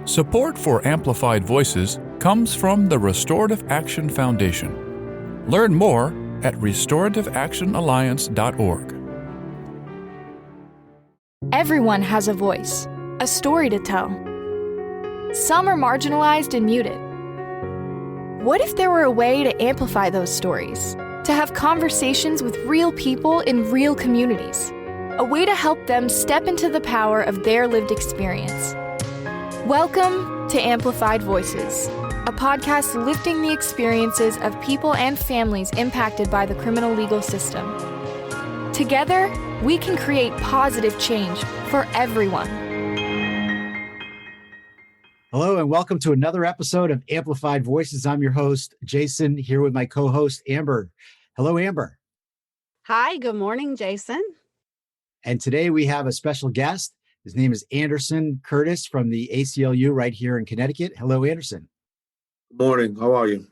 Support for Amplified Voices comes from the Restorative Action Foundation. Learn more at restorativeactionalliance.org. Everyone has a voice, a story to tell. Some are marginalized and muted. What if there were a way to amplify those stories? To have conversations with real people in real communities? A way to help them step into the power of their lived experience. Welcome to Amplified Voices, a podcast lifting the experiences of people and families impacted by the criminal legal system. Together, we can create positive change for everyone. Hello, and welcome to another episode of Amplified Voices. I'm your host, Jason, here with my co-host, Amber. Hello, Amber. Hi, good morning, Jason. And today we have a special guest. His name is Anderson Curtis from the ACLU right here in Connecticut. Hello, Anderson. Good morning. How are you?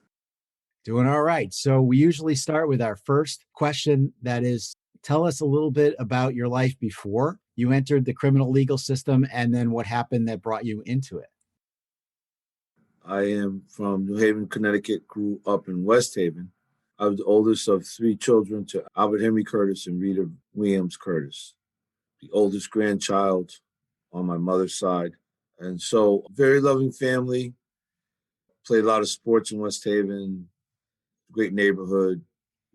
Doing all right. So we usually start with our first question, that is, tell us a little bit about your life before you entered the criminal legal system and then what happened that brought you into it. I am from New Haven, Connecticut, grew up in West Haven. I was the oldest of three children to Albert Henry Curtis and Rita Williams Curtis, the oldest grandchild on my mother's side. And so, very loving family, played a lot of sports in West Haven, great neighborhood,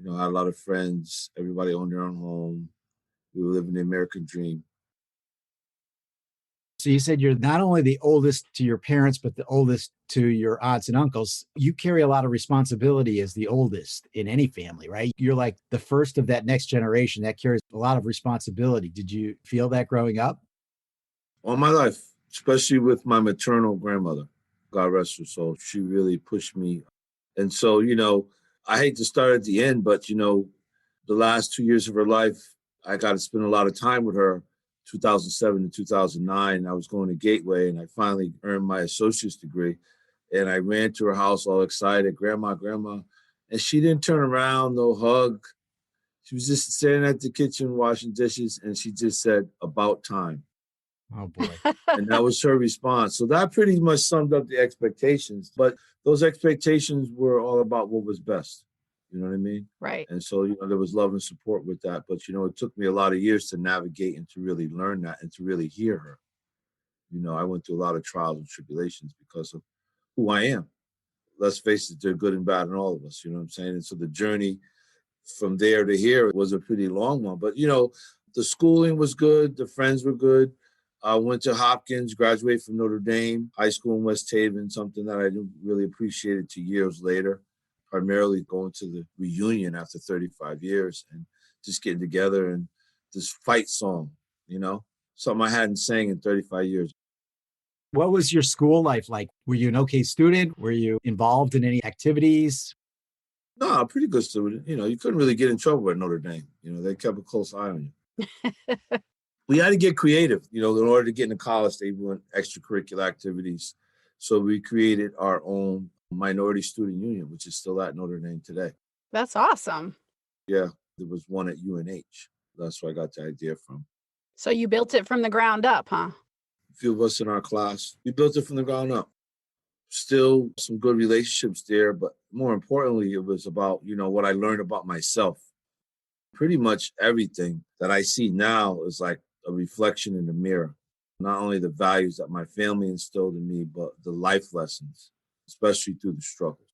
had a lot of friends, everybody owned their own home. We were living the American dream. So you said you're not only the oldest to your parents, but the oldest to your aunts and uncles. You carry a lot of responsibility as the oldest in any family, right? You're like the first of that next generation that carries a lot of responsibility. Did you feel that growing up? All my life, especially with my maternal grandmother, God rest her soul, she really pushed me. And so, I hate to start at the end, but, the last 2 years of her life, I got to spend a lot of time with her. 2007 to 2009, I was going to Gateway, and I finally earned my associate's degree. And I ran to her house all excited, Grandma. And she didn't turn around, no hug. She was just standing at the kitchen washing dishes, and she just said, "About time." Oh, boy. And that was her response. So that pretty much summed up the expectations. But those expectations were all about what was best. You know what I mean? Right. And so, there was love and support with that. But, it took me a lot of years to navigate and to really learn that and to really hear her. I went through a lot of trials and tribulations because of who I am. Let's face it, they're good and bad in all of us. You know what I'm saying? And so the journey from there to here was a pretty long one. But, the schooling was good. The friends were good. I went to Hopkins, graduated from Notre Dame, high school in West Haven, something that I didn't really appreciate it 2 years later. Primarily going to the reunion after 35 years and just getting together and this fight song, something I hadn't sang in 35 years. What was your school life like? Were you an okay student? Were you involved in any activities? No, pretty good student. You couldn't really get in trouble at Notre Dame. They kept a close eye on you. We had to get creative. In order to get into college, they want extracurricular activities. So we created our own minority student union, which is still at Notre Dame today. That's awesome. Yeah, there was one at UNH. That's where I got the idea from. So you built it from the ground up, huh? A few of us in our class, we built it from the ground up. Still some good relationships there, but more importantly, it was about, what I learned about myself. Pretty much everything that I see now is like a reflection in the mirror. Not only the values that my family instilled in me, but the life lessons, especially through the struggle.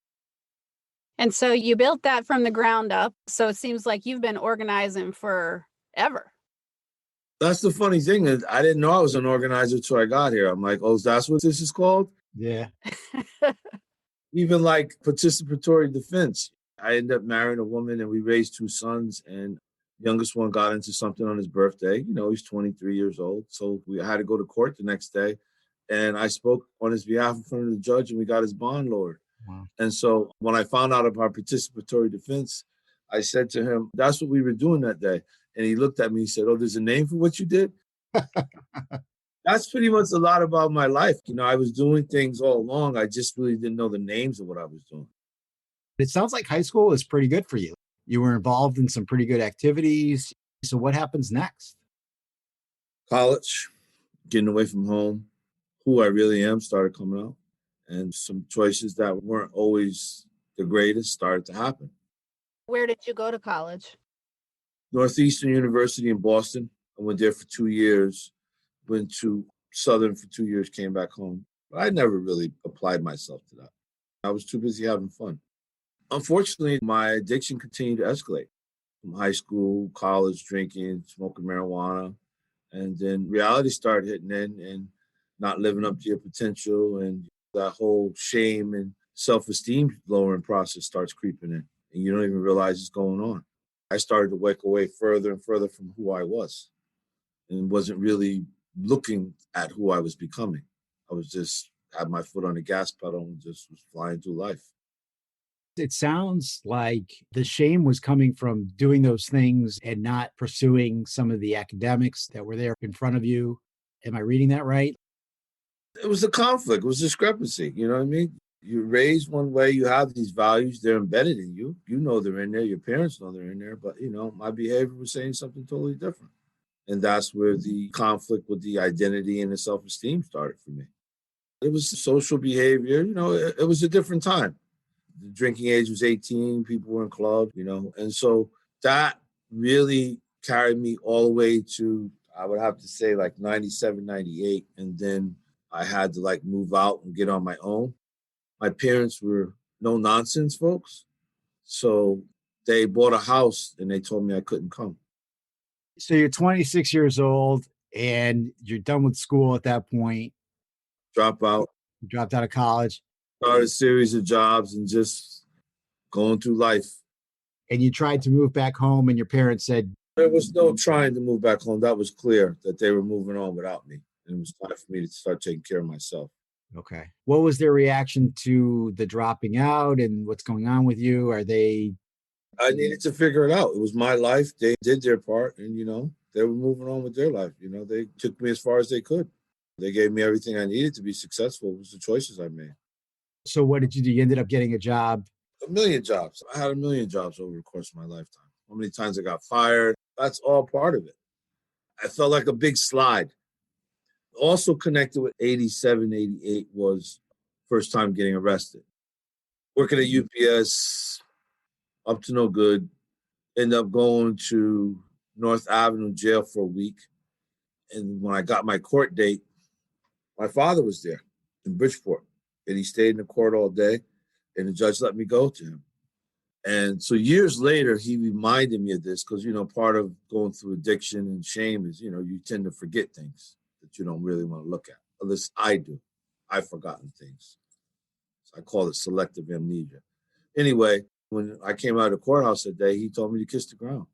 And so you built that from the ground up. So it seems like you've been organizing forever. That's the funny thing is I didn't know I was an organizer until I got here. I'm like, oh, that's what this is called? Yeah. Even like participatory defense. I ended up marrying a woman and we raised two sons, and the youngest one got into something on his birthday. He's 23 years old. So we had to go to court the next day. And I spoke on his behalf in front of the judge, and we got his bond lowered. Wow. And so when I found out about participatory defense, I said to him, that's what we were doing that day. And he looked at me and said, oh, there's a name for what you did? That's pretty much a lot about my life. I was doing things all along. I just really didn't know the names of what I was doing. It sounds like high school is pretty good for you. You were involved in some pretty good activities. So what happens next? College, getting away from home, who I really am started coming out. And some choices that weren't always the greatest started to happen. Where did you go to college? Northeastern University in Boston. I went there for 2 years, went to Southern for 2 years, came back home. But I never really applied myself to that. I was too busy having fun. Unfortunately, my addiction continued to escalate from high school, college, drinking, smoking marijuana. And then reality started hitting in and not living up to your potential. And that whole shame and self-esteem lowering process starts creeping in. And you don't even realize it's going on. I started to wake away further and further from who I was and wasn't really looking at who I was becoming. I was just had my foot on the gas pedal and just was flying through life. It sounds like the shame was coming from doing those things and not pursuing some of the academics that were there in front of you. Am I reading that right? It was a conflict, it was discrepancy. You know what I mean? You're raised one way, you have these values, they're embedded in you. You know they're in there, your parents know they're in there, but my behavior was saying something totally different. And that's where the conflict with the identity and the self-esteem started for me. It was social behavior, it was a different time. The drinking age was 18, people were in clubs, and so that really carried me all the way to, I would have to say, like 97, 98. And then I had to move out and get on my own. My parents were no nonsense folks. So they bought a house and they told me I couldn't come. So you're 26 years old and you're done with school at that point. Drop out, You dropped out of college started a series of jobs and just going through life. and you tried to move back home and your parents said, There was no trying to move back home. That was clear that they were moving on without me. And it was time for me to start taking care of myself. okay. What was their reaction to the dropping out and what's going on with you? Are they I needed to figure it out. It was my life. They did their part and, they were moving on with their life. They took me as far as they could. They gave me everything I needed to be successful. It was the choices I made. So what did you do? You ended up getting a job. A million jobs. I had a million jobs over the course of my lifetime. How many times I got fired? That's all part of it. I felt like a big slide. Also connected with 87, 88 was first time getting arrested. Working at UPS, up to no good. Ended up going to North Avenue jail for a week. And when I got my court date, my father was there in Bridgeport. And he stayed in the court all day. And the judge let me go to him. And so years later, he reminded me of this because, part of going through addiction and shame is, you tend to forget things that you don't really want to look at. At least I do. I've forgotten things. So I call it selective amnesia. Anyway, when I came out of the courthouse that day, he told me to kiss the ground.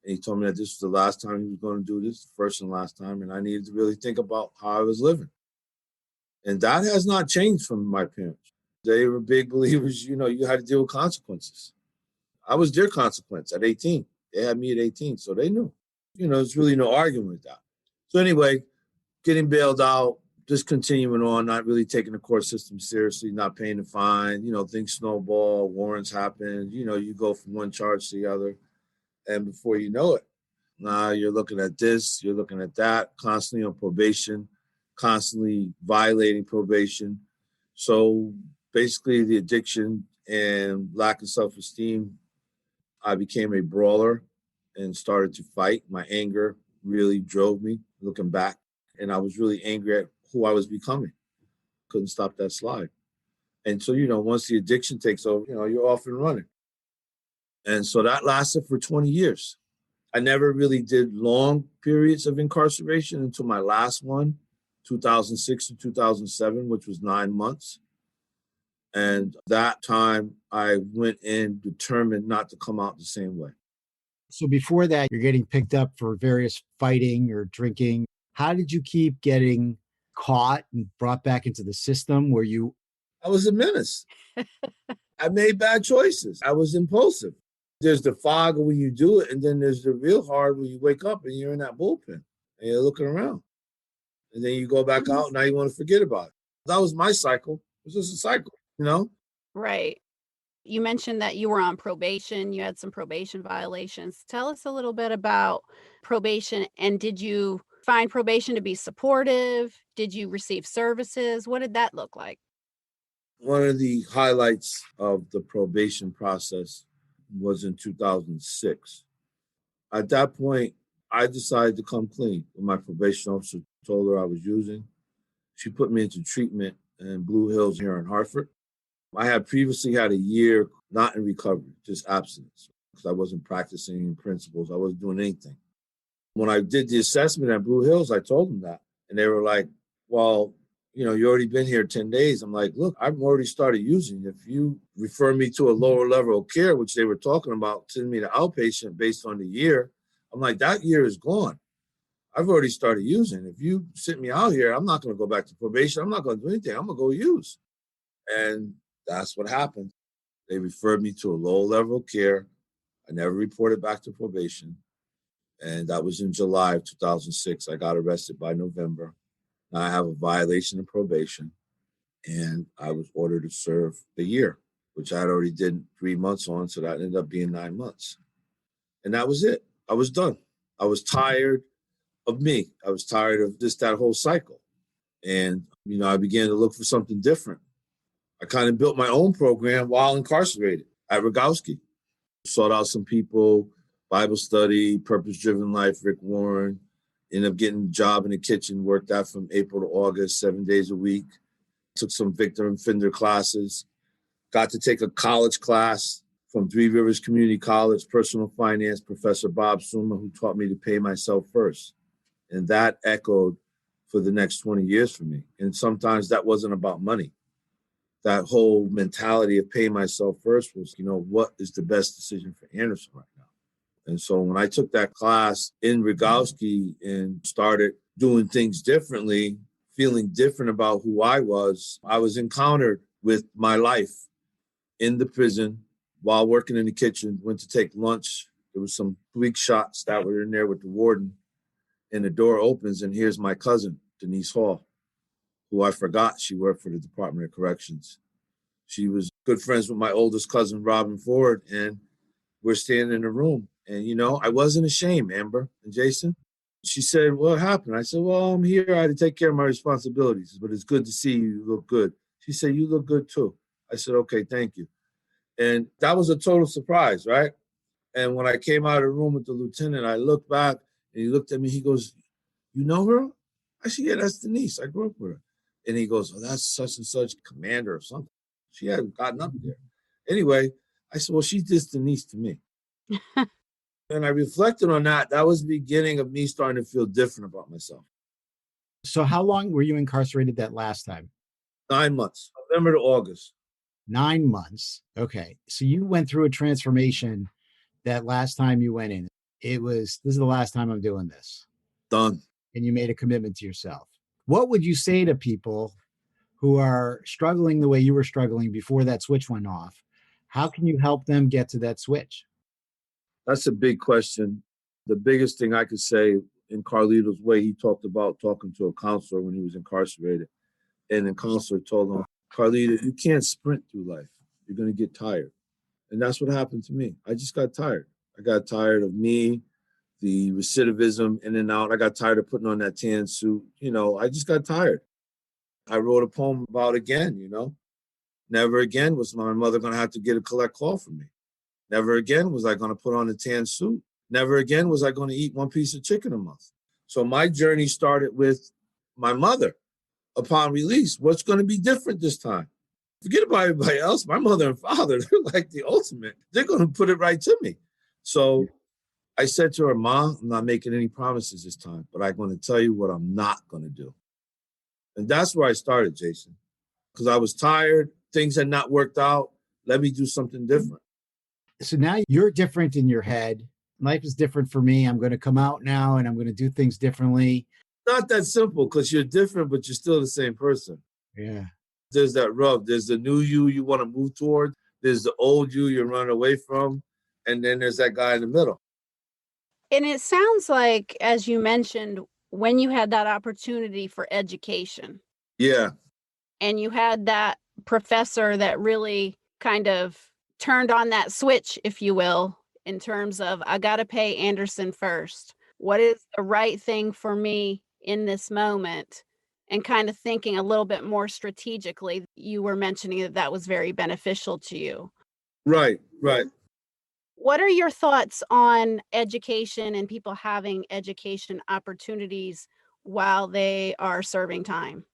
And he told me that this was the last time he was going to do this, the first and last time. And I needed to really think about how I was living. And that has not changed from my parents. They were big believers, you had to deal with consequences. I was their consequence at 18. They had me at 18, so they knew. There's really no arguing with that. So anyway, getting bailed out, just continuing on, not really taking the court system seriously, not paying the fine, things snowball, warrants happen, you go from one charge to the other. And before you know it, now you're looking at this, you're looking at that, constantly on probation, constantly violating probation. So basically the addiction and lack of self-esteem, I became a brawler and started to fight. My anger really drove me looking back. And I was really angry at who I was becoming. Couldn't stop that slide. And so, once the addiction takes over, you're off and running. And so that lasted for 20 years. I never really did long periods of incarceration until my last one, 2006 to 2007, which was 9 months. And that time I went in determined not to come out the same way. So before that, you're getting picked up for various fighting or drinking. How did you keep getting caught and brought back into the system where you? I was a menace. I made bad choices. I was impulsive. There's the fog when you do it, and then there's the real hard when you wake up and you're in that bullpen and you're looking around. And then you go back out and now you want to forget about it. That was my cycle. It was just a cycle, Right. You mentioned that you were on probation. You had some probation violations. Tell us a little bit about probation. And did you find probation to be supportive? Did you receive services? What did that look like? One of the highlights of the probation process was in 2006. At that point, I decided to come clean. When my probation officer told her I was using, she put me into treatment in Blue Hills here in Hartford. I had previously had a year not in recovery, just abstinence, because I wasn't practicing principles. I wasn't doing anything. When I did the assessment at Blue Hills, I told them that. And they were like, well, you know, you already been here 10 days. I'm like, look, I've already started using. If you refer me to a lower level of care, which they were talking about, sending me to outpatient based on the year, I'm like, that year is gone. I've already started using. If you sent me out here, I'm not going to go back to probation. I'm not going to do anything. I'm going to go use. And that's what happened. They referred me to a low level of care. I never reported back to probation. And that was in July of 2006. I got arrested by November. Now I have a violation of probation. And I was ordered to serve the year, which I had already did 3 months on. So that ended up being 9 months. And that was it. I was done. I was tired of me. I was tired of just that whole cycle. And, you know, I began to look for something different. I kind of built my own program while incarcerated at Rogowski. Sought out some people, Bible study, purpose-driven life, Rick Warren. Ended up getting a job in the kitchen, worked out from April to August, 7 days a week. Took some victim and offender classes. Got to take a college class from Three Rivers Community College, personal finance, Professor Bob Suma, who taught me to pay myself first. And that echoed for the next 20 years for me. And sometimes that wasn't about money. That whole mentality of paying myself first was, you know, what is the best decision for Anderson right now? And so when I took that class in Rogowski and started doing things differently, feeling different about who I was encountered with my life in the prison while working in the kitchen, went to take lunch. There was some bleak shots that were in there with the warden. And the door opens, and here's my cousin, Denise Hall, who I forgot she worked for the Department of Corrections. She was good friends with my oldest cousin, Robin Ford, and we're standing in a room. And, you know, I wasn't ashamed, Amber and Jason. She said, what happened? I said, well, I'm here. I had to take care of my responsibilities, but it's good to see you. You look good. She said, you look good too. I said, okay, thank you. And that was a total surprise, right? And when I came out of the room with the lieutenant, I looked back and he looked at me. He goes, you know her? I said, yeah, that's Denise. I grew up with her. And he goes, oh, that's such and such commander or something. She hadn't gotten up there. Anyway, I said, well, she's just Denise to me. And I reflected on that. That was the beginning of me starting to feel different about myself. So how long were you incarcerated that last time? 9 months, November to August. 9 months. Okay. So you went through a transformation that last time you went in. It was, this is the last time I'm doing this. Done. And you made a commitment to yourself. What would you say to people who are struggling the way you were struggling before that switch went off? How can you help them get to that switch? That's a big question. The biggest thing I could say, in Carlito's way, he talked about talking to a counselor when he was incarcerated. And the counselor told him, Carlito, you can't sprint through life. You're going to get tired. And that's what happened to me. I just got tired. I got tired of me, the recidivism in and out. I got tired of putting on that tan suit. You know, I just got tired. I wrote a poem about again, you know. Never again was my mother going to have to get a collect call from me. Never again was I going to put on a tan suit. Never again was I going to eat one piece of chicken a month. So my journey started with my mother. Upon release, what's going to be different this time? Forget about everybody else. My mother and father, they're like the ultimate. They're going to put it right to me. So I said to her, Ma, I'm not making any promises this time, but I'm going to tell you what I'm not going to do. And that's where I started, Jason, because I was tired. Things had not worked out. Let me do something different. So now you're different in your head. Life is different for me. I'm going to come out now and I'm going to do things differently. Not that simple, because you're different, but you're still the same person. Yeah. There's that rub. There's the new you want to move toward. There's the old you run away from. And then there's that guy in the middle. And it sounds like, as you mentioned, when you had that opportunity for education. Yeah. And you had that professor that really kind of turned on that switch, if you will, in terms of, I got to pay Anderson first. what is the right thing for me in this moment, and kind of thinking a little bit more strategically. You were mentioning that that was very beneficial to you. Right, right. What are your thoughts on education and people having education opportunities while they are serving time?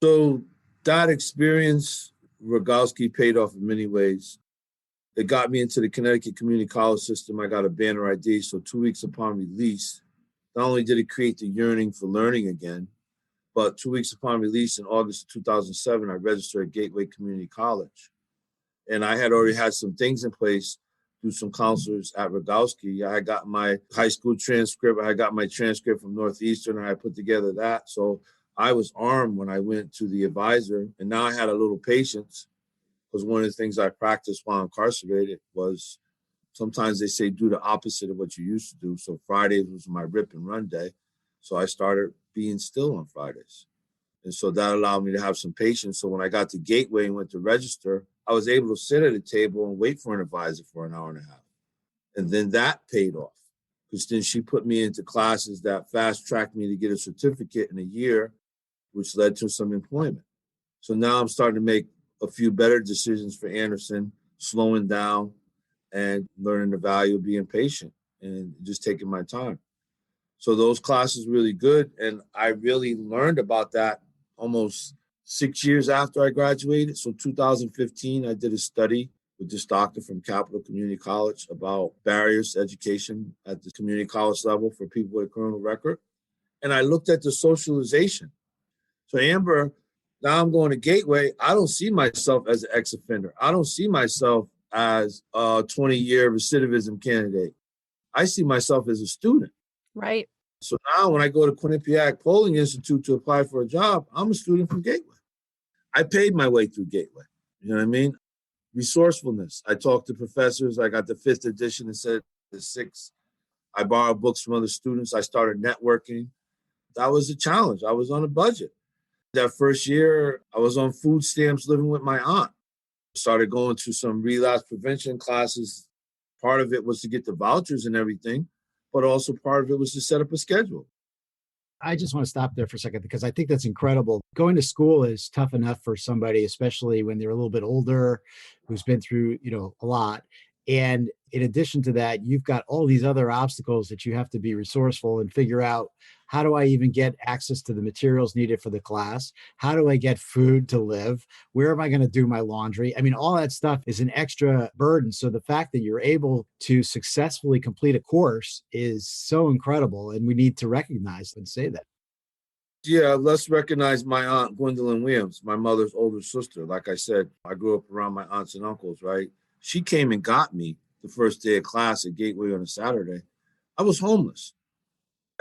So that experience, Rogowski, paid off in many ways. It got me into the Connecticut Community College system. I got a banner ID. So 2 weeks upon release, not only did it create the yearning for learning again, but 2 weeks upon release in August of 2007, I registered at Gateway Community College. And I had already had some things in place through some counselors at Rogowski. I got my high school transcript. I got my transcript from Northeastern, and I put together that. So I was armed when I went to the advisor, and now I had a little patience, because one of the things I practiced while incarcerated was sometimes they say do the opposite of what you used to do. So Fridays was my rip and run day. So I started being still on Fridays. And so that allowed me to have some patience. So when I got to Gateway and went to register, I was able to sit at a table and wait for an advisor for an hour and a half. And then that paid off, because then she put me into classes that fast tracked me to get a certificate in a year, which led to some employment. So now I'm starting to make a few better decisions for Anderson, slowing down and learning the value of being patient and just taking my time. So those classes were really good. And I really learned about that almost 6 years after I graduated. So 2015, I did a study with this doctor from Capital Community College about barriers to education at the community college level for people with a criminal record. And I looked at the socialization. So Amber, now I'm going to Gateway. I don't see myself as an ex-offender. I don't see myself as a 20-year recidivism candidate. I see myself as a student. Right. So now when I go to Quinnipiac Polling Institute to apply for a job, I'm a student from Gateway. I paid my way through Gateway. You know what I mean? Resourcefulness. I talked to professors. I got the 5th edition instead of the 6th. I borrowed books from other students. I started networking. That was a challenge. I was on a budget. That first year, I was on food stamps living with my aunt. Started going to some relapse prevention classes. Part of it was to get the vouchers and everything, but also part of it was to set up a schedule. I just want to stop there for a second, because I think that's incredible. Going to school is tough enough for somebody, especially when they're a little bit older, who's been through, a lot. And in addition to that, you've got all these other obstacles that you have to be resourceful and figure out, how do I even get access to the materials needed for the class? How do I get food to live? Where am I going to do my laundry? I mean, all that stuff is an extra burden. So the fact that you're able to successfully complete a course is so incredible. And we need to recognize and say that. Yeah, let's recognize my aunt, Gwendolyn Williams, my mother's older sister. Like I said, I grew up around my aunts and uncles, right? She came and got me the first day of class at Gateway on a Saturday. I was homeless.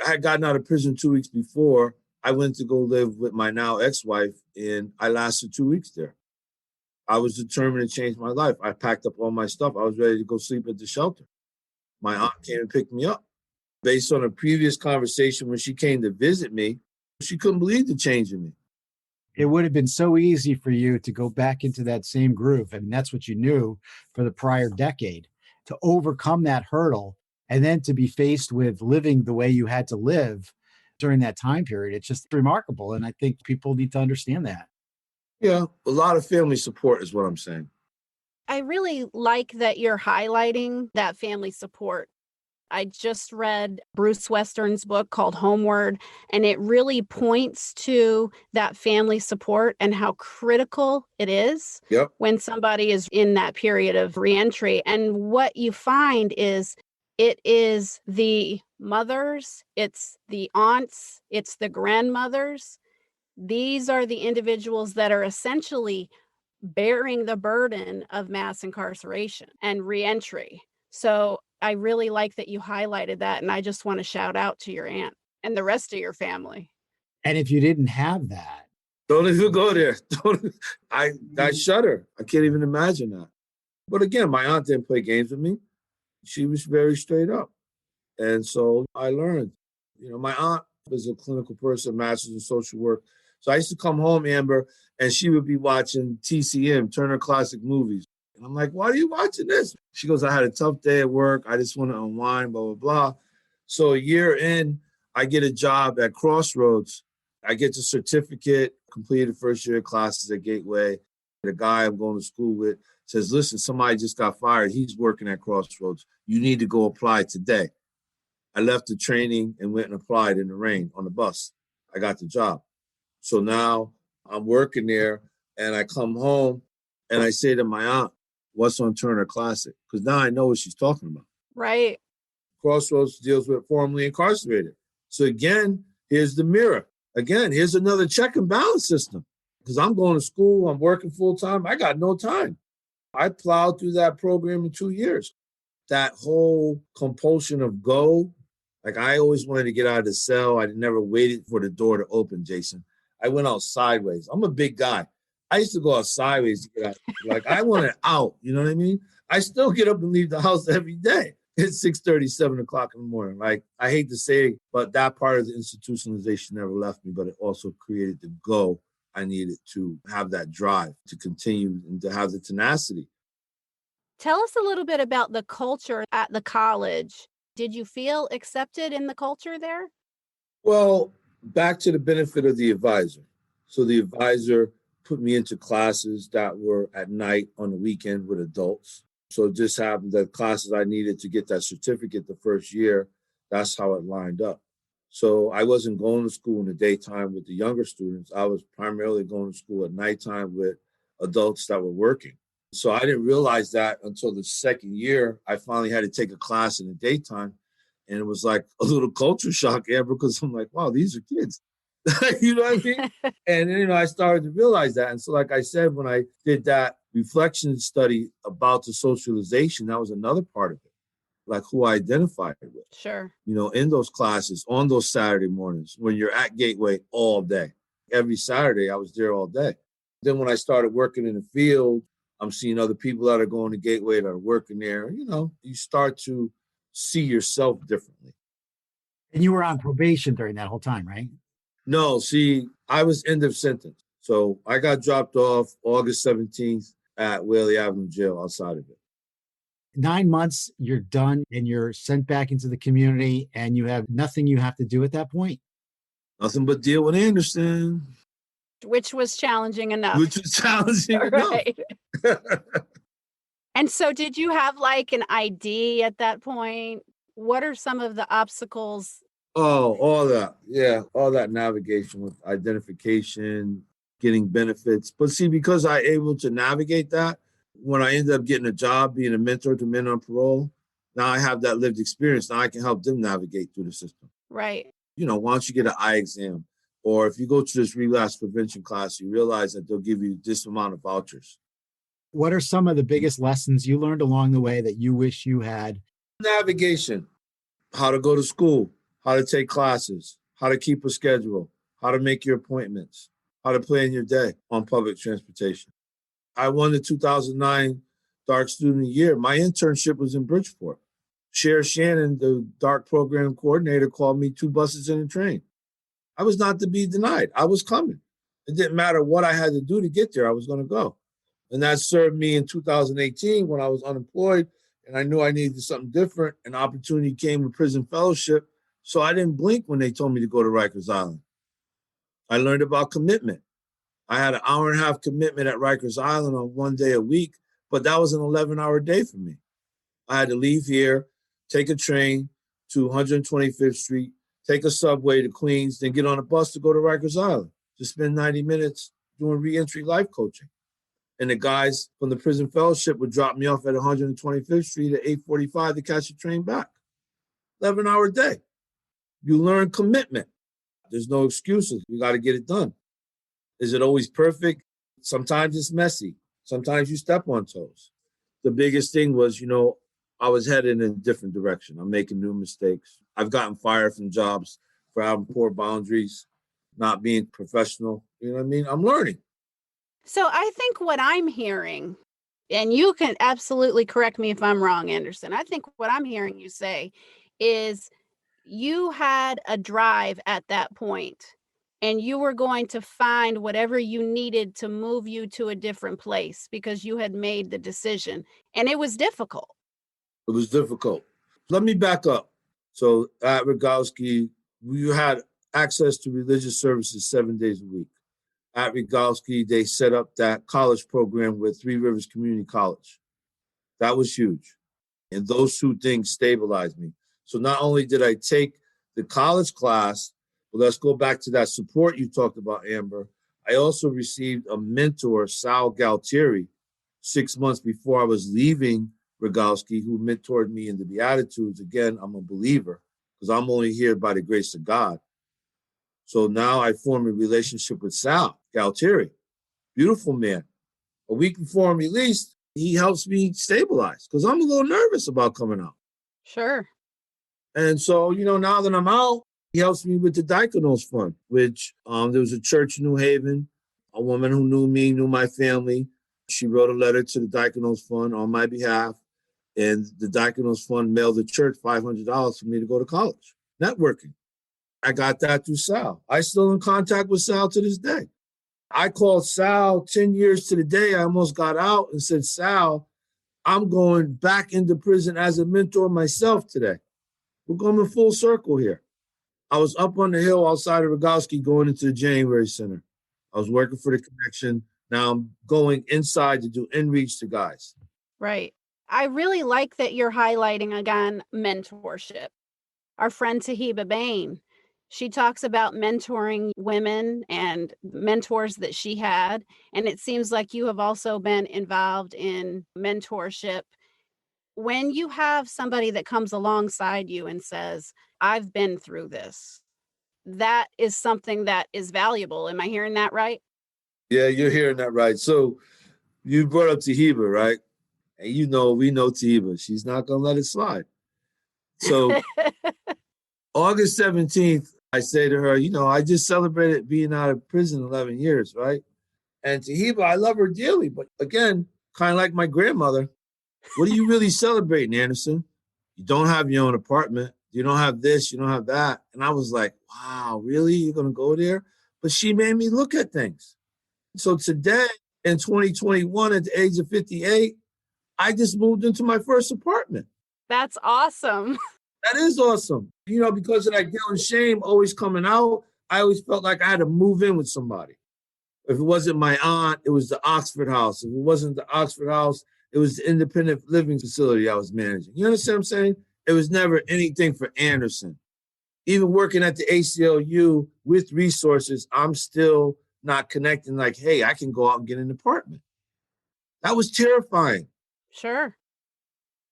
I had gotten out of prison 2 weeks before. I went to go live with my now ex-wife, and I lasted 2 weeks there. I was determined to change my life. I packed up all my stuff. I was ready to go sleep at the shelter. My aunt came and picked me up. Based on a previous conversation when she came to visit me, she couldn't believe the change in me. It would have been so easy for you to go back into that same groove. I mean, that's what you knew for the prior decade, to overcome that hurdle and then to be faced with living the way you had to live during that time period. It's just remarkable. And I think people need to understand that. Yeah, a lot of family support is what I'm saying. I really like that you're highlighting that family support. I just read Bruce Western's book called Homeward, and it really points to that family support and how critical it is when somebody is in that period of reentry. And what you find is it is the mothers, it's the aunts, it's the grandmothers. These are the individuals that are essentially bearing the burden of mass incarceration and reentry. So I really like that you highlighted that. And I just want to shout out to your aunt and the rest of your family. And if you didn't have that, don't even go there. I shudder. I can't even imagine that. But again, my aunt didn't play games with me. She was very straight up. And so I learned, my aunt was a clinical person, master's in social work. So I used to come home, Amber, and she would be watching TCM, Turner Classic Movies. And I'm like, why are you watching this? She goes, I had a tough day at work. I just want to unwind, blah, blah, blah. So a year in, I get a job at Crossroads. I get the certificate, completed first year classes at Gateway. The guy I'm going to school with says, listen, somebody just got fired. He's working at Crossroads. You need to go apply today. I left the training and went and applied in the rain on the bus. I got the job. So now I'm working there and I come home and I say to my aunt, what's on Turner Classic? Because now I know what she's talking about. Right. Crossroads deals with formerly incarcerated. So again, here's the mirror. Again, here's another check and balance system. Because I'm going to school, I'm working full time. I got no time. I plowed through that program in 2 years. That whole compulsion of go, like I always wanted to get out of the cell. I never waited for the door to open, Jason. I went out sideways. I'm a big guy. I used to go out sideways to get out. Like I wanted out, you know what I mean? I still get up and leave the house every day. It's 6:30, 7 o'clock in the morning. Like I hate to say it, but that part of the institutionalization never left me, but it also created the go I needed to have that drive to continue and to have the tenacity. Tell us a little bit about the culture at the college. Did you feel accepted in the culture there? Well, back to the benefit of the advisor. So the advisor put me into classes that were at night on the weekend with adults. So it just happened that classes I needed to get that certificate the first year, that's how it lined up. So I wasn't going to school in the daytime with the younger students. I was primarily going to school at nighttime with adults that were working. So I didn't realize that until the second year. I finally had to take a class in the daytime. And it was like a little culture shock, Amber, because I'm like, wow, these are kids. You know what I mean? And then, I started to realize that. And so, like I said, when I did that reflection study about the socialization, that was another part of it, like who I identified with. Sure. In those classes, on those Saturday mornings, when you're at Gateway all day. Every Saturday, I was there all day. Then when I started working in the field, I'm seeing other people that are going to Gateway that are working there. You start to see yourself differently. And you were on probation during that whole time, right? No, see, I was end of sentence. So I got dropped off August 17th at Whaley Avenue Jail outside of it. 9 months, you're done and you're sent back into the community and you have nothing you have to do at that point. Nothing but deal with Anderson. Which was challenging enough. Which was challenging right. And so did you have like an ID at that point? What are some of the obstacles? Oh, all that. Yeah, all that navigation with identification, getting benefits. But see, because I able to navigate that, when I ended up getting a job, being a mentor to men on parole, now I have that lived experience. Now I can help them navigate through the system. Right. Why don't you get an eye exam? Or if you go to this relapse prevention class, you realize that they'll give you this amount of vouchers. What are some of the biggest lessons you learned along the way that you wish you had? Navigation, how to go to school, how to take classes, how to keep a schedule, how to make your appointments, how to plan your day on public transportation. I won the 2009 Dark Student of the Year. My internship was in Bridgeport. Cher Shannon, the Dark program coordinator, called me 2 buses and a train. I was not to be denied. I was coming. It didn't matter what I had to do to get there. I was going to go. And that served me in 2018 when I was unemployed and I knew I needed something different. An opportunity came with prison fellowship. So I didn't blink when they told me to go to Rikers Island. I learned about commitment. I had an hour and a half commitment at Rikers Island on 1 day a week, but that was an 11-hour day for me. I had to leave here, take a train to 125th Street, take a subway to Queens, then get on a bus to go to Rikers Island to spend 90 minutes doing reentry life coaching. And the guys from the prison fellowship would drop me off at 125th Street at 8:45 to catch a train back. 11-hour day. You learn commitment. There's no excuses. You got to get it done. Is it always perfect? Sometimes it's messy. Sometimes you step on toes. The biggest thing was, I was headed in a different direction. I'm making new mistakes. I've gotten fired from jobs for having poor boundaries, not being professional. You know what I mean? I'm learning. So I think what I'm hearing, and you can absolutely correct me if I'm wrong, Anderson. I think what I'm hearing you say is you had a drive at that point and you were going to find whatever you needed to move you to a different place because you had made the decision. And it was difficult. It was difficult. Let me back up. So at Rogalski, we had access to religious services 7 days a week. At Rogalski, they set up that college program with Three Rivers Community College. That was huge. And those two things stabilized me. So not only did I take the college class, but let's go back to that support you talked about, Amber. I also received a mentor, Sal Galtieri, 6 months before I was leaving Rogalski, who mentored me in the Beatitudes. Again, I'm a believer because I'm only here by the grace of God. So now I form a relationship with Sal Galtieri, beautiful man. A week before I'm released, he helps me stabilize because I'm a little nervous about coming out. Sure. And so, now that I'm out, he helps me with the Diakonos Fund, which there was a church in New Haven. A woman who knew me, knew my family. She wrote a letter to the Diakonos Fund on my behalf. And the Diakonos Fund mailed the church $500 for me to go to college. Networking. I got that through Sal. I still in contact with Sal to this day. I called Sal 10 years to the day. I almost got out and said, Sal, I'm going back into prison as a mentor myself today. We're going full circle here. I was up on the hill outside of Rogalski going into the January Center. I was working for the connection. Now I'm going inside to do in-reach to guys. Right. I really like that you're highlighting again mentorship. Our friend Tahiba Bain, she talks about mentoring women and mentors that she had. And it seems like you have also been involved in mentorship. When you have somebody that comes alongside you and says, I've been through this, that is something that is valuable. Am I hearing that right? Yeah, you're hearing that right. So you brought up Tahiba, right? And we know Tahiba. She's not going to let it slide. So August 17th, I say to her, I just celebrated being out of prison 11 years, right? And Tahiba, I love her dearly. But again, kind of like my grandmother, what are you really celebrating, Anderson? You don't have your own apartment. You don't have this. You don't have that. And I was like, wow, really? You're going to go there? But she made me look at things. So today, in 2021, at the age of 58, I just moved into my first apartment. That's awesome. That is awesome. Because of that guilt and shame always coming out, I always felt like I had to move in with somebody. If it wasn't my aunt, it was the Oxford House. If it wasn't the Oxford House, it was the independent living facility I was managing. You understand what I'm saying? It was never anything for Anderson. Even working at the ACLU with resources, I'm still not connecting like, hey, I can go out and get an apartment. That was terrifying. Sure.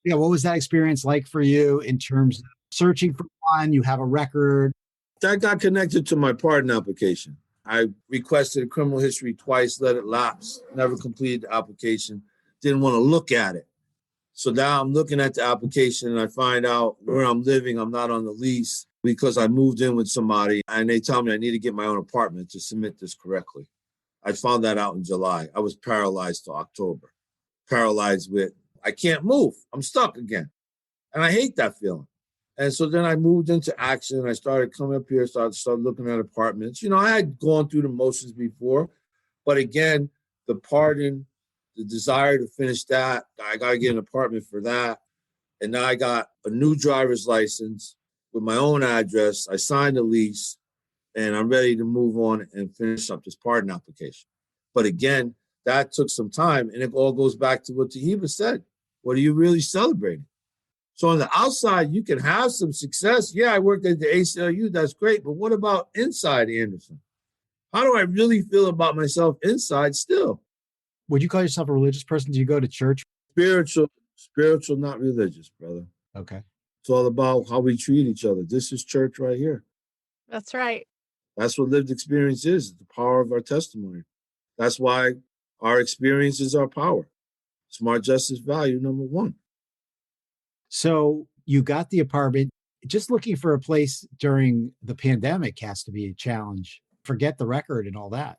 Yeah, what was that experience like for you in terms of searching for one? You have a record. That got connected to my pardon application. I requested a criminal history twice, let it lapse, never completed the application, didn't want to look at it. So now I'm looking at the application and I find out where I'm living, I'm not on the lease because I moved in with somebody and they tell me I need to get my own apartment to submit this correctly. I found that out in July. I was paralyzed till October. Paralyzed with, I can't move. I'm stuck again. And I hate that feeling. And so then I moved into action. I started coming up here, started looking at apartments. I had gone through the motions before, but again, the pardon, the desire to finish that, I got to get an apartment for that. And now I got a new driver's license with my own address. I signed a lease and I'm ready to move on and finish up this pardon application. But again, that took some time. And it all goes back to what Tahiba said. What are you really celebrating? So on the outside, you can have some success. Yeah, I worked at the ACLU. That's great. But what about inside, Anderson? How do I really feel about myself inside still? Would you call yourself a religious person? Do you go to church? Spiritual, not religious, brother. Okay. It's all about how we treat each other. This is church right here. That's right. That's what lived experience is, the power of our testimony. That's why our experience is our power. Smart justice value number one. So you got the apartment. Just looking for a place during the pandemic has to be a challenge. Forget the record and all that.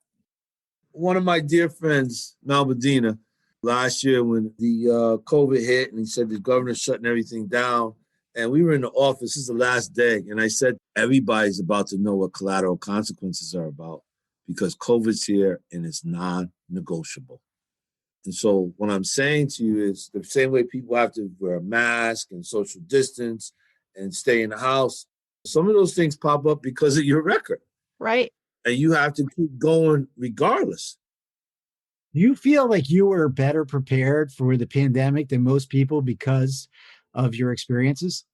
One of my dear friends, Mal Medina, last year when the COVID hit and he said the governor's shutting everything down, and we were in the office, this is the last day, and I said, everybody's about to know what collateral consequences are about because COVID's here and it's non-negotiable. And so what I'm saying to you is the same way people have to wear a mask and social distance and stay in the house. Some of those things pop up because of your record. Right. And you have to keep going regardless. Do you feel like you were better prepared for the pandemic than most people because of your experiences?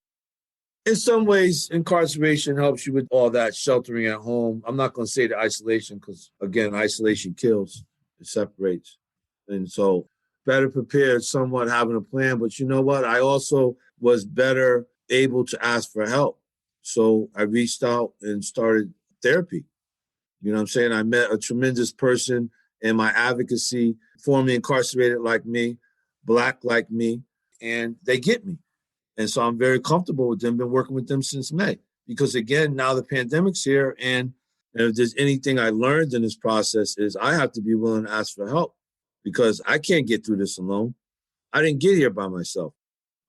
In some ways, incarceration helps you with all that sheltering at home. I'm not going to say the isolation because, again, isolation kills, it separates. And so better prepared, somewhat having a plan. But you know what? I also was better able to ask for help. So I reached out and started therapy. You know what I'm saying? I met a tremendous person in my advocacy, formerly incarcerated like me, Black like me, and they get me. And so I'm very comfortable with them, been working with them since May. Because again, now the pandemic's here, and if there's anything I learned in this process is I have to be willing to ask for help because I can't get through this alone. I didn't get here by myself.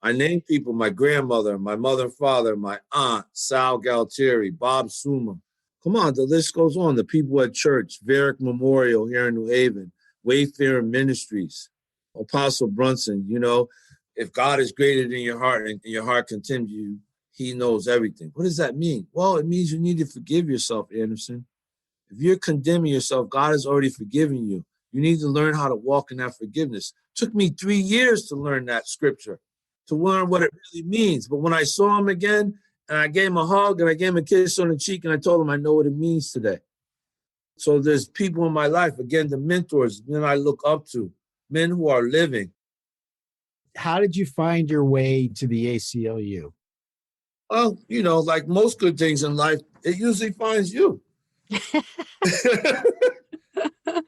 I named people, my grandmother, my mother and father, my aunt, Sal Galtieri, Bob Suma. Come on, the list goes on. The people at church, Varick Memorial here in New Haven, Wayfarer Ministries, Apostle Brunson. You know, if God is greater than your heart and your heart condemns you, he knows everything. What does that mean? Well, it means you need to forgive yourself, Anderson. If you're condemning yourself, God has already forgiven you. You need to learn how to walk in that forgiveness. It took me 3 years to learn that scripture, to learn what it really means. But when I saw him again, and I gave him a hug and I gave him a kiss on the cheek and I told him I know what it means today. So there's people in my life, again, the mentors, men I look up to, men who are living. How did you find your way to the ACLU? Well, you know, like most good things in life, it usually finds you. You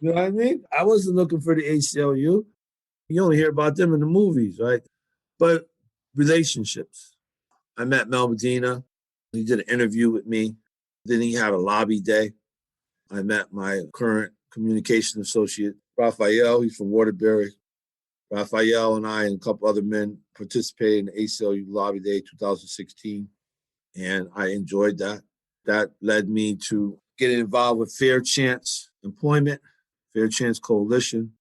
know what I mean? I wasn't looking for the ACLU. You only hear about them in the movies, right? But relationships. I met Mel Medina. He did an interview with me. Then he had a lobby day. I met my current communication associate, Raphael. He's from Waterbury. Raphael and I and a couple other men participated in the ACLU Lobby Day 2016. And I enjoyed that. That led me to getting involved with Fair Chance Employment, Fair Chance Coalition.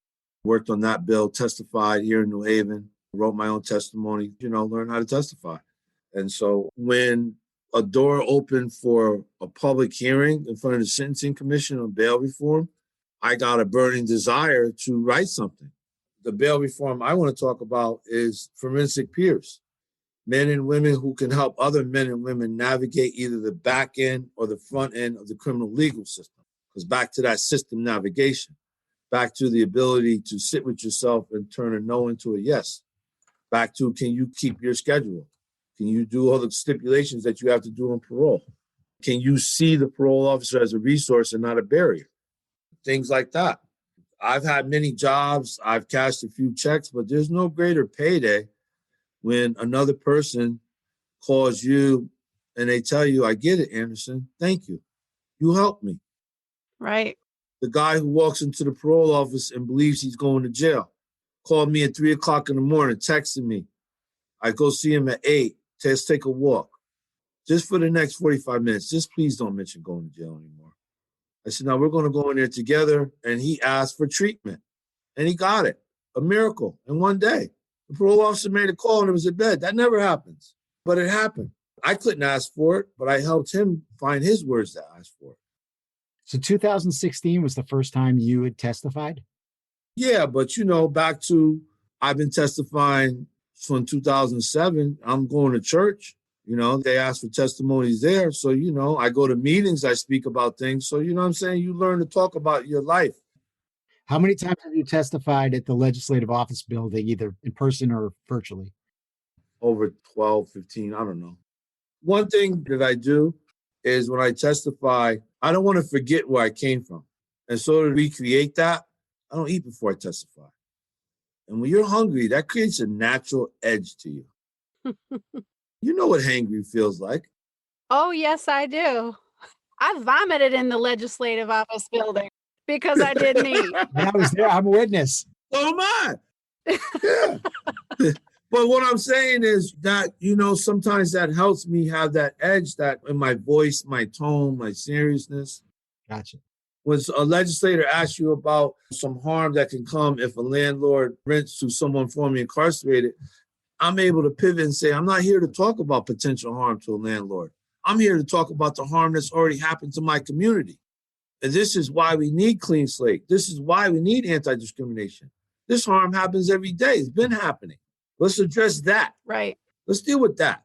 Worked on that bill, testified here in New Haven, wrote my own testimony, you know, learn how to testify. And so when a door opened for a public hearing in front of the Sentencing Commission on bail reform, I got a burning desire to write something. The bail reform I want to talk about is forensic peers, men and women who can help other men and women navigate either the back end or the front end of the criminal legal system. Because back to that system navigation, back to the ability to sit with yourself and turn a no into a yes. Back to, can you keep your schedule? Can you do all the stipulations that you have to do on parole? Can you see the parole officer as a resource and not a barrier? Things like that. I've had many jobs. I've cashed a few checks, but there's no greater payday when another person calls you and they tell you, I get it, Anderson. Thank you. You helped me. Right. The guy who walks into the parole office and believes he's going to jail called me at 3 o'clock in the morning, texting me. I go see him at 8. Let's take a walk. Just for the next 45 minutes, just please don't mention going to jail anymore. I said, no, we're going to go in there together. And he asked for treatment. And he got it. A miracle in one day. The parole officer made a call and it was in bed. That never happens. But it happened. I couldn't ask for it, but I helped him find his words to ask for it. So 2016 was the first time you had testified? Yeah, but you know, back to I've been testifying from 2007. I'm going to church. You know, they ask for testimonies there. So, you know, I go to meetings, I speak about things. So, you know what I'm saying? You learn to talk about your life. How many times have you testified at the Legislative Office Building, either in person or virtually? Over 12, 15, I don't know. One thing that I do is when I testify, I don't want to forget where I came from. And so to recreate that, I don't eat before I testify. And when you're hungry, that creates a natural edge to you. You know what hangry feels like. Oh, yes, I do. I vomited in the Legislative Office Building because I didn't eat. I was there. I'm a witness. So am I. Yeah. But what I'm saying is that, you know, sometimes that helps me have that edge, that in my voice, my tone, my seriousness. Gotcha. When a legislator asks you about some harm that can come if a landlord rents to someone formerly incarcerated, I'm able to pivot and say, I'm not here to talk about potential harm to a landlord. I'm here to talk about the harm that's already happened to my community. And this is why we need clean slate. This is why we need anti-discrimination. This harm happens every day. It's been happening. Let's address that. Right. Let's deal with that.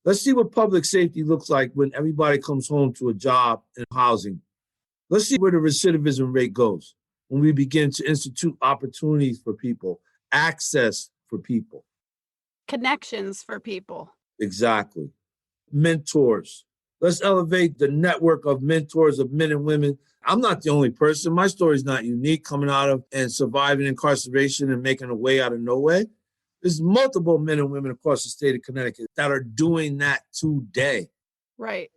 Let's see what public safety looks like when everybody comes home to a job and housing. Let's see where the recidivism rate goes when we begin to institute opportunities for people, access for people. Connections for people. Exactly. Mentors. Let's elevate the network of mentors of men and women. I'm not the only person. My story is not unique coming out of and surviving incarceration and making a way out of no way. There's multiple men and women across the state of Connecticut that are doing that today. Right.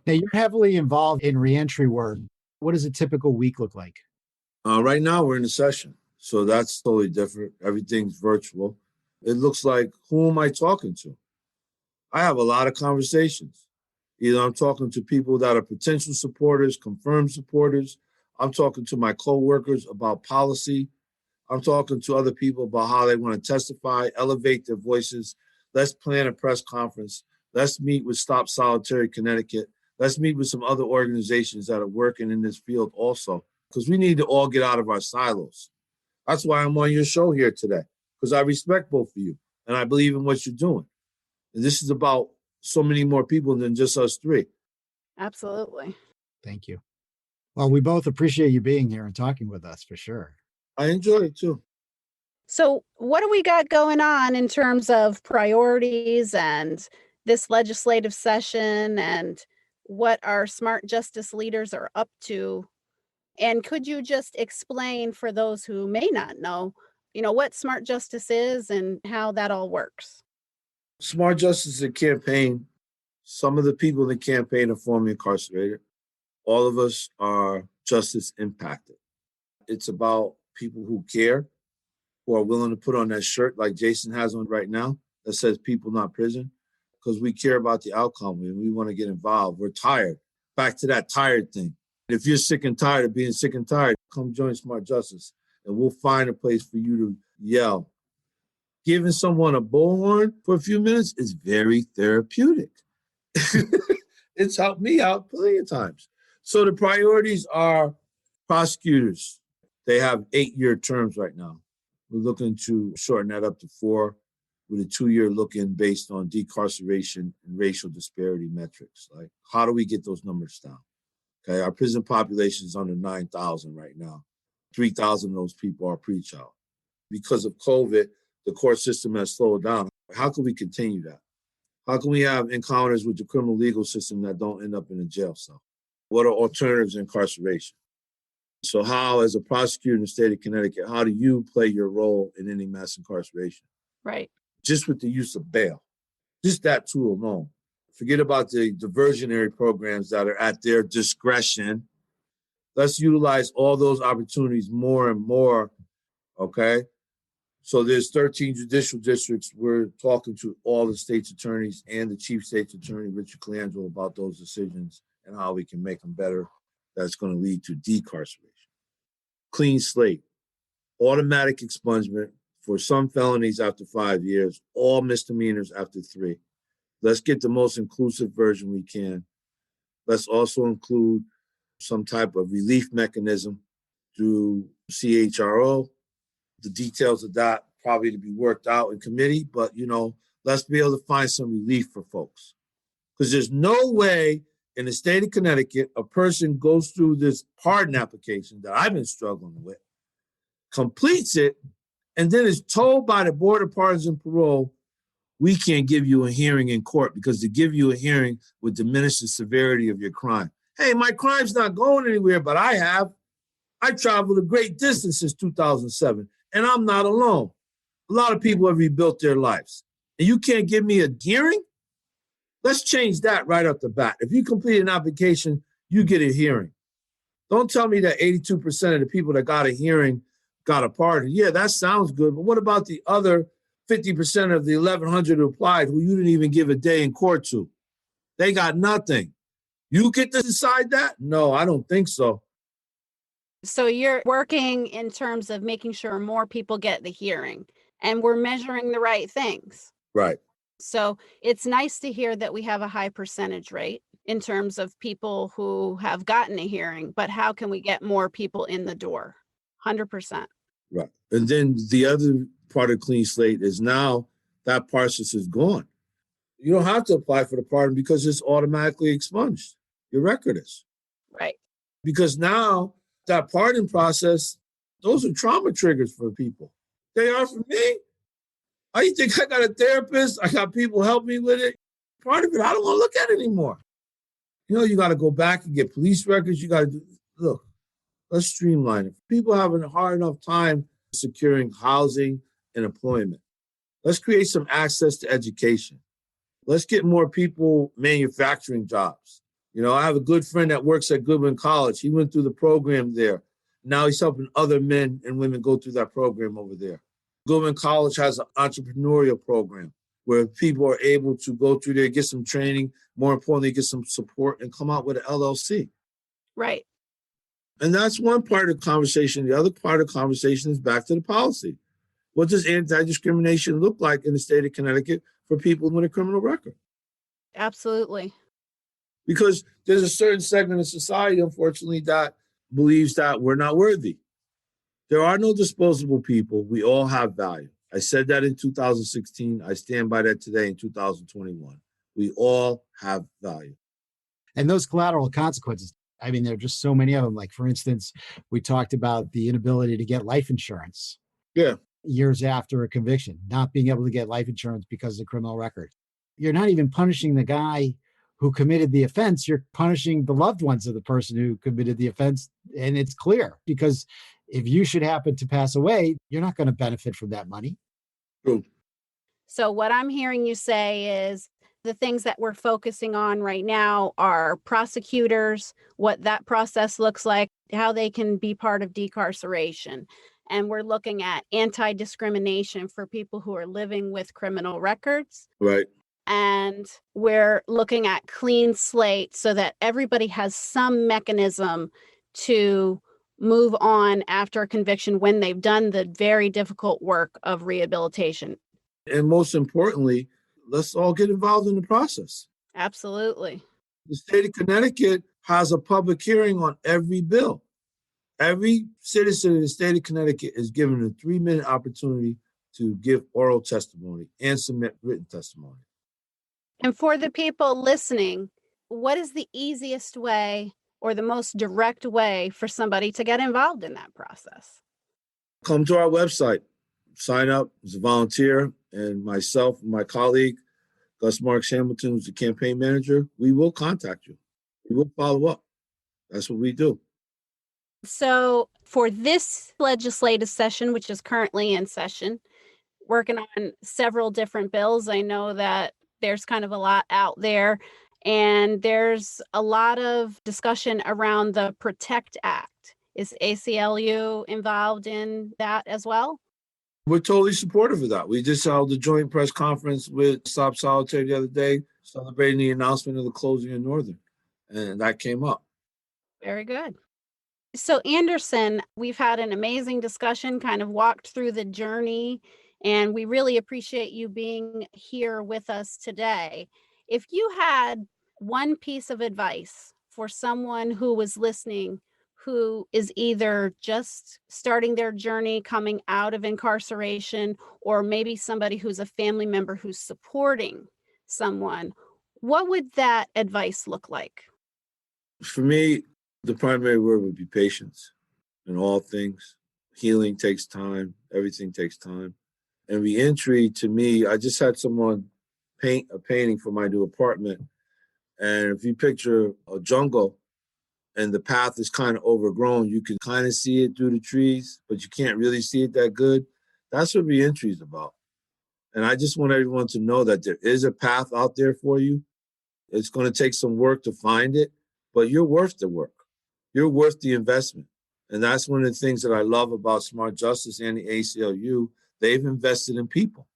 Now, you're heavily involved in reentry work. What does a typical week look like? Right now, we're in a session. So that's totally different. Everything's virtual. It looks like, who am I talking to? I have a lot of conversations. Either I'm talking to people that are potential supporters, confirmed supporters. I'm talking to my coworkers about policy. I'm talking to other people about how they want to testify, elevate their voices. Let's plan a press conference. Let's meet with Stop Solitary Connecticut. Let's meet with some other organizations that are working in this field also, because we need to all get out of our silos. That's why I'm on your show here today, because I respect both of you and I believe in what you're doing. And this is about so many more people than just us three. Absolutely. Thank you. Well, we both appreciate you being here and talking with us for sure. I enjoy it too. So what do we got going on in terms of priorities and this legislative session and what our smart justice leaders are up to? And could you just explain for those who may not know, what smart justice is and how that all works? Smart Justice is a campaign. Some of the people in the campaign are formerly incarcerated. All of us are justice impacted. It's about people who care, who are willing to put on that shirt like Jason has on right now that says people, not prison, because we care about the outcome and we want to get involved. We're tired. Back to that tired thing. If you're sick and tired of being sick and tired, come join Smart Justice and we'll find a place for you to yell. Giving someone a bullhorn for a few minutes is very therapeutic. It's helped me out plenty of times. So the priorities are prosecutors. They have 8-year terms right now. We're looking to shorten that up to 4 with a 2-year look-in based on decarceration and racial disparity metrics. Like, how do we get those numbers down? Okay, our prison population is under 9,000 right now. 3,000 of those people are pre-trial. Because of COVID, the court system has slowed down. How can we continue that? How can we have encounters with the criminal legal system that don't end up in a jail cell? What are alternatives to incarceration? So how, as a prosecutor in the state of Connecticut, how do you play your role in any mass incarceration? Right. Just with the use of bail, just that tool alone. Forget about the diversionary programs that are at their discretion. Let's utilize all those opportunities more and more, okay? So there's 13 judicial districts. We're talking to all the state's attorneys and the chief state's attorney, Richard Colangelo, about those decisions and how we can make them better. That's going to lead to decarceration. Clean slate, automatic expungement for some felonies after 5 years, all misdemeanors after 3. Let's get the most inclusive version we can. Let's also include some type of relief mechanism through CHRO. The details of that probably to be worked out in committee, but let's be able to find some relief for folks. Because there's no way in the state of Connecticut, a person goes through this pardon application that I've been struggling with, completes it, and then is told by the Board of Pardons and Parole, we can't give you a hearing in court because to give you a hearing would diminish the severity of your crime. Hey, my crime's not going anywhere, but I traveled a great distance since 2007, and I'm not alone. A lot of people have rebuilt their lives. And you can't give me a hearing? Let's change that right off the bat. If you complete an application, you get a hearing. Don't tell me that 82% of the people that got a hearing got a pardon. Yeah, that sounds good, but what about the other 50% of the 1,100 who applied who you didn't even give a day in court to? They got nothing. You get to decide that? No, I don't think so. So you're working in terms of making sure more people get the hearing and we're measuring the right things. Right. So it's nice to hear that we have a high percentage rate in terms of people who have gotten a hearing, but how can we get more people in the door? 100%. Right. And then the other part of Clean Slate is now that process is gone. You don't have to apply for the pardon because it's automatically expunged. Your record is. Right. Because now that pardon process, those are trauma triggers for people. They are for me. I think I got a therapist. I got people help me with it. Part of it, I don't want to look at it anymore. You got to go back and get police records. You got to look, let's streamline it. People having a hard enough time securing housing and employment. Let's create some access to education. Let's get more people manufacturing jobs. I have a good friend that works at Goodwin College. He went through the program there. Now he's helping other men and women go through that program over there. Goodwin College has an entrepreneurial program where people are able to go through there, get some training, more importantly, get some support and come out with an LLC. Right. And that's one part of the conversation. The other part of the conversation is back to the policy. What does anti-discrimination look like in the state of Connecticut for people with a criminal record? Absolutely. Because there's a certain segment of society, unfortunately, that believes that we're not worthy. There are no disposable people. We all have value. I said that in 2016. I stand by that today in 2021. We all have value. And those collateral consequences, I mean, there are just so many of them. Like, for instance, we talked about the inability to get life insurance. Yeah. Years after a conviction, not being able to get life insurance because of the criminal record. You're not even punishing the guy who committed the offense. You're punishing the loved ones of the person who committed the offense. And it's clear because if you should happen to pass away, you're not going to benefit from that money. True. So what I'm hearing you say is the things that we're focusing on right now are prosecutors, what that process looks like, how they can be part of decarceration. And we're looking at anti-discrimination for people who are living with criminal records. Right. And we're looking at clean slate so that everybody has some mechanism to move on after a conviction when they've done the very difficult work of rehabilitation. And most importantly, let's all get involved in the process. Absolutely. The state of Connecticut has a public hearing on every bill. Every citizen in the state of Connecticut is given a 3-minute opportunity to give oral testimony and submit written testimony. And for the people listening, what is the easiest way or the most direct way for somebody to get involved in that process? Come to our website, sign up as a volunteer, and myself and my colleague, Gus Marks Hamilton, who's the campaign manager, we will contact you. We will follow up. That's what we do. So for this legislative session, which is currently in session, working on several different bills, I know that there's kind of a lot out there. And there's a lot of discussion around the PROTECT Act. Is ACLU involved in that as well? We're totally supportive of that. We just held a joint press conference with Stop Solitary the other day, celebrating the announcement of the closing of Northern. And that came up. Very good. So Anderson, we've had an amazing discussion, kind of walked through the journey, and we really appreciate you being here with us today. If you had one piece of advice for someone who was listening, who is either just starting their journey coming out of incarceration, or maybe somebody who's a family member who's supporting someone, what would that advice look like? For me, the primary word would be patience in all things. Healing takes time. Everything takes time. And reentry, to me, I just had someone paint a painting for my new apartment. And if you picture a jungle and the path is kind of overgrown, you can kind of see it through the trees, but you can't really see it that good. That's what reentry is about. And I just want everyone to know that there is a path out there for you. It's going to take some work to find it, but you're worth the work. You're worth the investment. And that's one of the things that I love about Smart Justice and the ACLU. They've invested in people.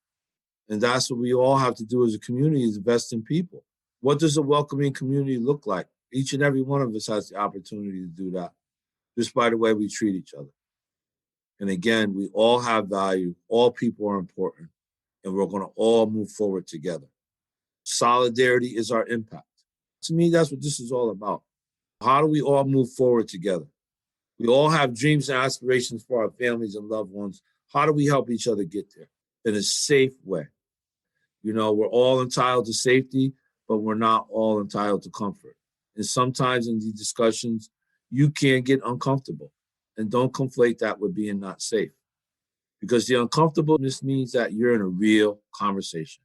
And that's what we all have to do as a community, is invest in people. What does a welcoming community look like? Each and every one of us has the opportunity to do that, just by the way we treat each other. And again, we all have value. All people are important. and we're going to all move forward together. Solidarity is our impact. To me, that's what this is all about. How do we all move forward together? We all have dreams and aspirations for our families and loved ones. How do we help each other get there in a safe way? You know, we're all entitled to safety, but we're not all entitled to comfort. And sometimes in these discussions, you can get uncomfortable. And don't conflate that with being not safe. Because the uncomfortableness means that you're in a real conversation.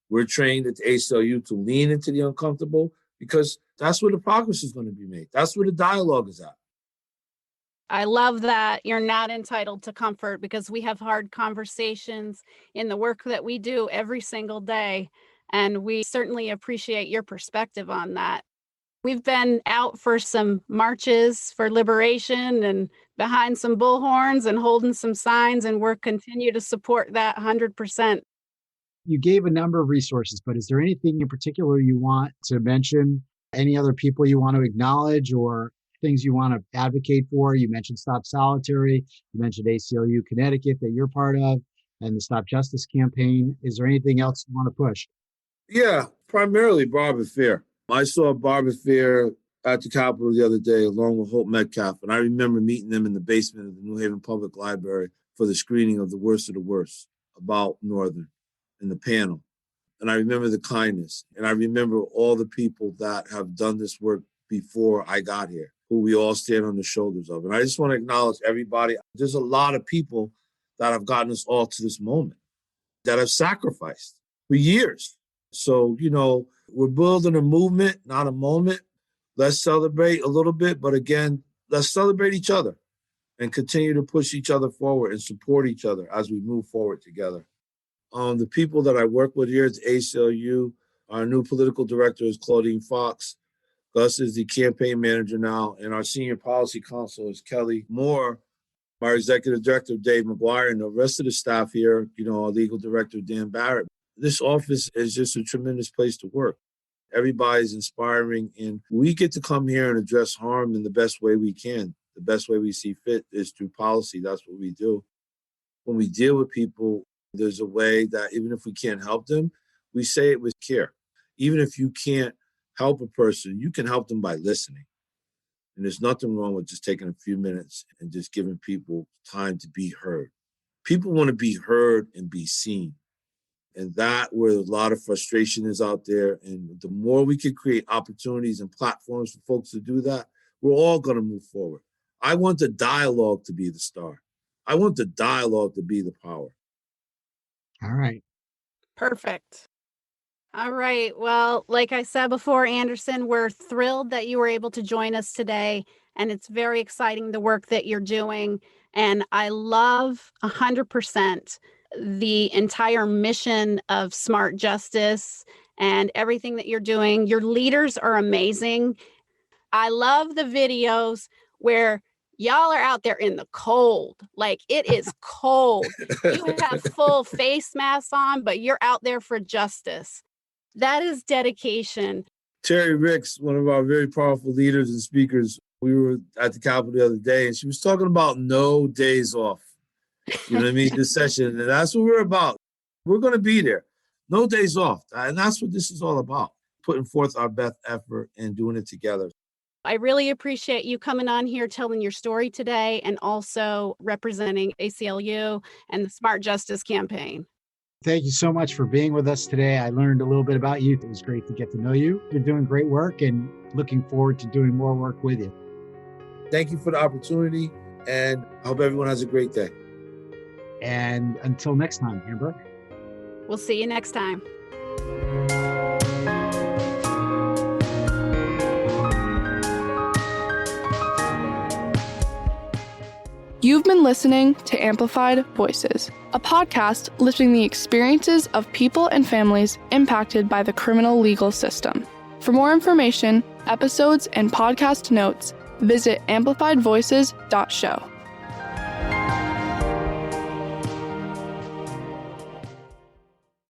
We're trained at the ACLU to lean into the uncomfortable because that's where the progress is going to be made. That's where the dialogue is at. I love that you're not entitled to comfort, because we have hard conversations in the work that we do every single day. And we certainly appreciate your perspective on that. We've been out for some marches for liberation and behind some bullhorns and holding some signs, and we're continue to support that 100%. You gave a number of resources, but is there anything in particular you want to mention? Any other people you want to acknowledge or things you want to advocate for? You mentioned Stop Solitary. You mentioned ACLU Connecticut that you're part of and the Stop Justice campaign. Is there anything else you want to push? Yeah, primarily Barbara Fair. I saw Barbara Fair at the Capitol the other day along with Hope Metcalf, and I remember meeting them in the basement of the New Haven Public Library for the screening of The Worst of the Worst about Northern in the panel. And I remember the kindness, and I remember all the people that have done this work before I got here, who we all stand on the shoulders of. And I just want to acknowledge everybody. There's a lot of people that have gotten us all to this moment, that have sacrificed for years. So, you know, we're building a movement, not a moment. Let's celebrate a little bit, but again, let's celebrate each other and continue to push each other forward and support each other as we move forward together. The people that I work with here at the ACLU, our new political director is Claudine Fox. Gus is the campaign manager now, and our senior policy counsel is Kelly Moore. Our executive director, Dave McGuire, and the rest of the staff here, you know, our legal director, Dan Barrett. This office is just a tremendous place to work. Everybody's inspiring, and we get to come here and address harm in the best way we can. The best way we see fit is through policy. That's what we do. When we deal with people, there's a way that even if we can't help them, we say it with care. Even if you can't help a person, you can help them by listening. And there's nothing wrong with just taking a few minutes and just giving people time to be heard. People want to be heard and be seen. And that where a lot of frustration is out there. And the more we can create opportunities and platforms for folks to do that, we're all going to move forward. I want the dialogue to be the star. I want the dialogue to be the power. All right. Perfect. All right. Well, like I said before, Anderson, we're thrilled that you were able to join us today. And it's very exciting, the work that you're doing. And I love 100% the entire mission of Smart Justice and everything that you're doing. Your leaders are amazing. I love the videos where y'all are out there in the cold. Like, it is cold. You have full face masks on, but you're out there for justice. That is dedication. Terry Ricks, one of our very powerful leaders and speakers, we were at the Capitol the other day, and she was talking about no days off. You know what I mean? This session. And that's what we're about. We're going to be there. No days off. And that's what this is all about. Putting forth our best effort and doing it together. I really appreciate you coming on here, telling your story today, and also representing ACLU and the Smart Justice campaign. Thank you so much for being with us today. I learned a little bit about you. It was great to get to know you. You're doing great work and looking forward to doing more work with you. Thank you for the opportunity, and I hope everyone has a great day. And until next time, Amber. We'll see you next time. You've been listening to Amplified Voices, a podcast lifting the experiences of people and families impacted by the criminal legal system. For more information, episodes, and podcast notes, visit amplifiedvoices.show.